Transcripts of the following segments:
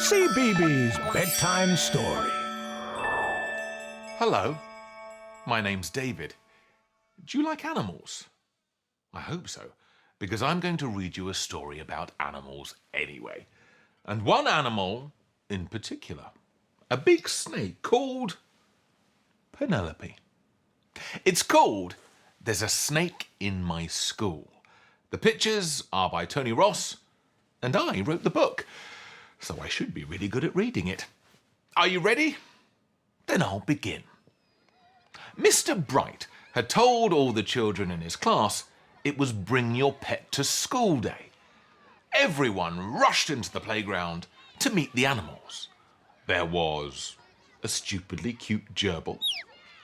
Cbeebies Bedtime Story. Hello, my name's David. Do you like animals? I hope so, because I'm going to read you a story about animals anyway. And one animal in particular, a big snake called Penelope. It's called There's a Snake in My School. The pictures are by Tony Ross, and I wrote the book, so I should be really good at reading it. Are you ready? Then I'll begin. Mr. Bright had told all the children in his class it was Bring Your Pet to School Day. Everyone rushed into the playground to meet the animals. There was a stupidly cute gerbil,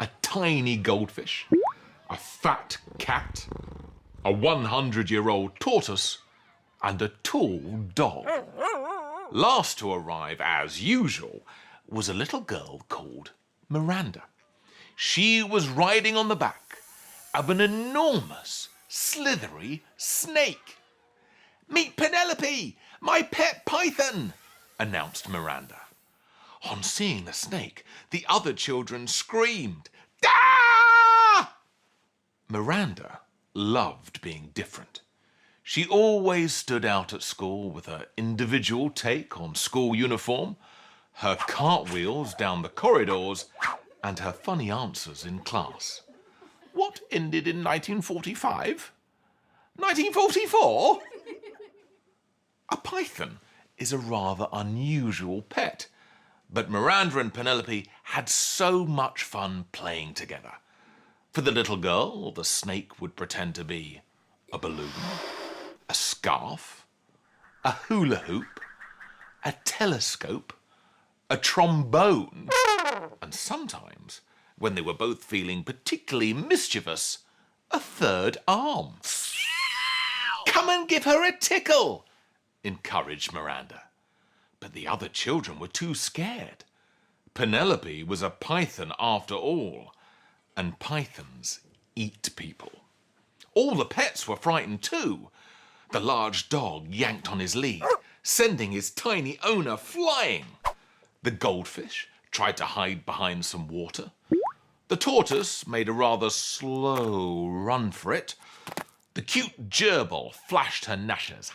a tiny goldfish, a fat cat, a 100-year-old tortoise, and a tall dog. Last to arrive, as usual, was a little girl called Miranda. She was riding on the back of an enormous, slithery snake. "Meet Penelope, my pet python," announced Miranda. On seeing the snake, the other children screamed, "Ah!" Miranda loved being different. She always stood out at school with her individual take on school uniform, her cartwheels down the corridors, and her funny answers in class. What ended in 1945? 1944? A python is a rather unusual pet, but Miranda and Penelope had so much fun playing together. For the little girl, the snake would pretend to be a balloon, a scarf, a hula hoop, a telescope, a trombone, and sometimes, when they were both feeling particularly mischievous, a third arm. "Come and give her a tickle," encouraged Miranda. But the other children were too scared. Penelope was a python after all, and pythons eat people. All the pets were frightened too. The large dog yanked on his lead, sending his tiny owner flying. The goldfish tried to hide behind some water. The tortoise made a rather slow run for it. The cute gerbil flashed her gnashers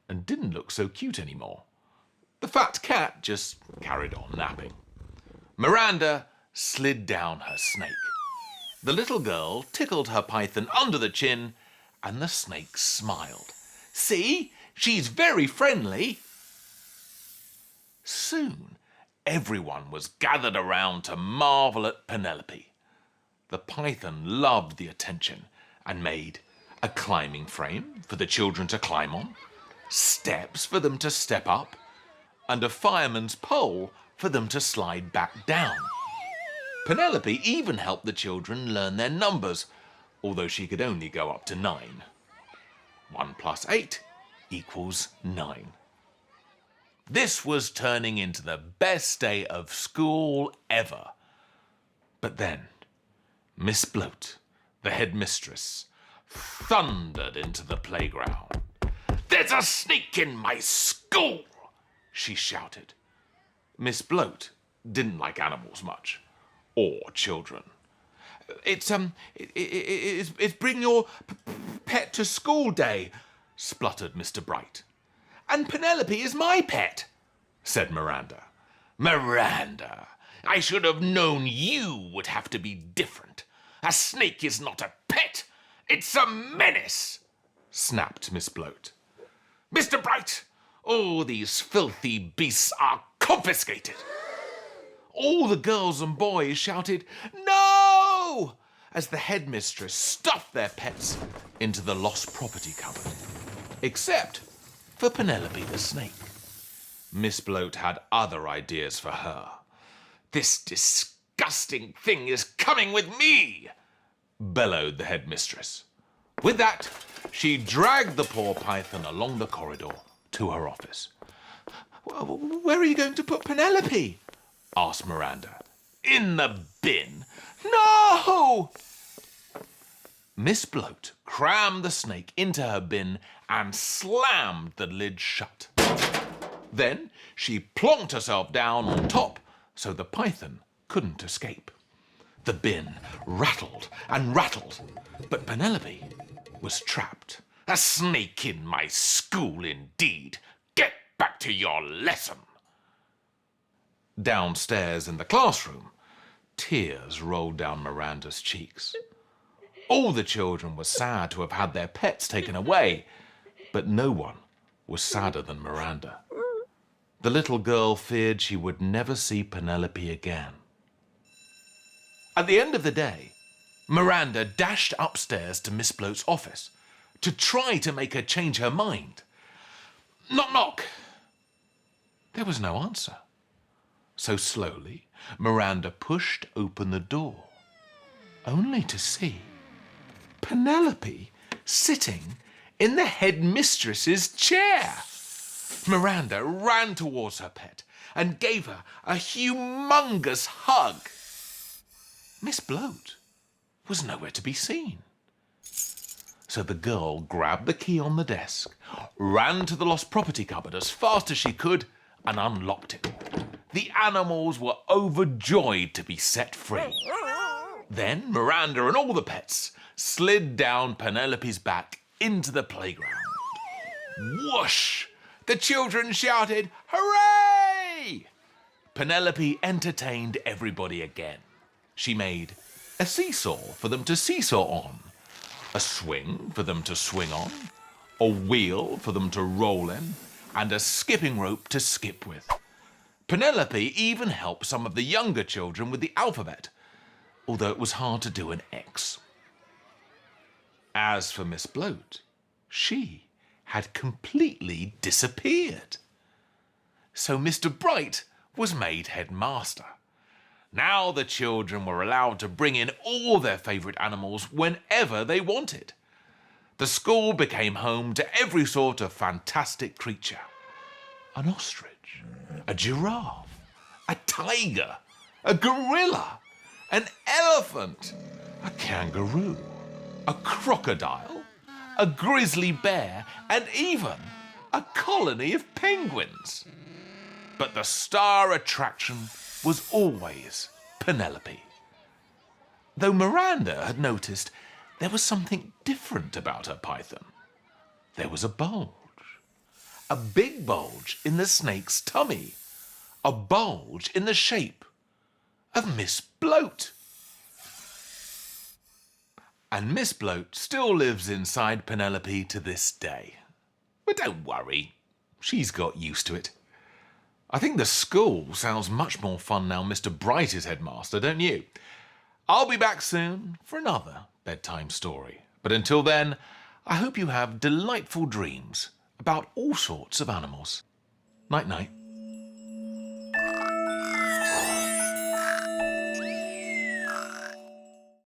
and didn't look so cute anymore. The fat cat just carried on napping. Miranda slid down her snake. The little girl tickled her python under the chin, and the snake smiled. "See, she's very friendly." Soon, everyone was gathered around to marvel at Penelope. The python loved the attention and made a climbing frame for the children to climb on, steps for them to step up, and a fireman's pole for them to slide back down. Penelope even helped the children learn their numbers, although she could only go up to 9. 1 + 8 = 9. This was turning into the best day of school ever. But then, Miss Bloat, the headmistress, thundered into the playground. "There's a snake in my school!" she shouted. Miss Bloat didn't like animals much, or children. It's Bring Your Pet to School Day," spluttered Mr. Bright. "And Penelope is my pet," said Miranda. "Miranda, I should have known you would have to be different. A snake is not a pet, it's a menace," snapped Miss Bloat. "Mr. Bright, all these filthy beasts are confiscated." All the girls and boys shouted, "No!" as the headmistress stuffed their pets into the lost property cupboard. Except for Penelope the snake. Miss Bloat had other ideas for her. "This disgusting thing is coming with me," bellowed the headmistress. With that, she dragged the poor python along the corridor to her office. "Where are you going to put Penelope?" asked Miranda. "In the bin." "No!" Miss Bloat crammed the snake into her bin and slammed the lid shut. Then she plonked herself down on top so the python couldn't escape. The bin rattled and rattled, but Penelope was trapped. "A snake in my school indeed! Get back to your lesson!" Downstairs in the classroom, tears rolled down Miranda's cheeks. All the children were sad to have had their pets taken away, but no one was sadder than Miranda. The little girl feared she would never see Penelope again. At the end of the day, Miranda dashed upstairs to Miss Bloat's office to try to make her change her mind. Knock, knock. There was no answer. So slowly, Miranda pushed open the door, only to see Penelope sitting in the headmistress's chair. Miranda ran towards her pet and gave her a humongous hug. Miss Bloat was nowhere to be seen. So the girl grabbed the key on the desk, ran to the lost property cupboard as fast as she could, and unlocked it. The animals were overjoyed to be set free. Then Miranda and all the pets slid down Penelope's back into the playground. Whoosh! The children shouted, "Hooray!" Penelope entertained everybody again. She made a seesaw for them to seesaw on, a swing for them to swing on, a wheel for them to roll in, and a skipping rope to skip with. Penelope even helped some of the younger children with the alphabet, although it was hard to do an X. As for Miss Bloat, she had completely disappeared. So Mr. Bright was made headmaster. Now the children were allowed to bring in all their favourite animals whenever they wanted. The school became home to every sort of fantastic creature. An ostrich, a giraffe, a tiger, a gorilla, an elephant, a kangaroo, a crocodile, a grizzly bear, and even a colony of penguins. But the star attraction was always Penelope. Though Miranda had noticed there was something different about her python. There was a bulge. A big bulge in the snake's tummy. A bulge in the shape of Miss Bloat. And Miss Bloat still lives inside Penelope to this day. But don't worry, she's got used to it. I think the school sounds much more fun now Mr. Bright is headmaster, don't you? I'll be back soon for another bedtime story. But until then, I hope you have delightful dreams about all sorts of animals. Night-night.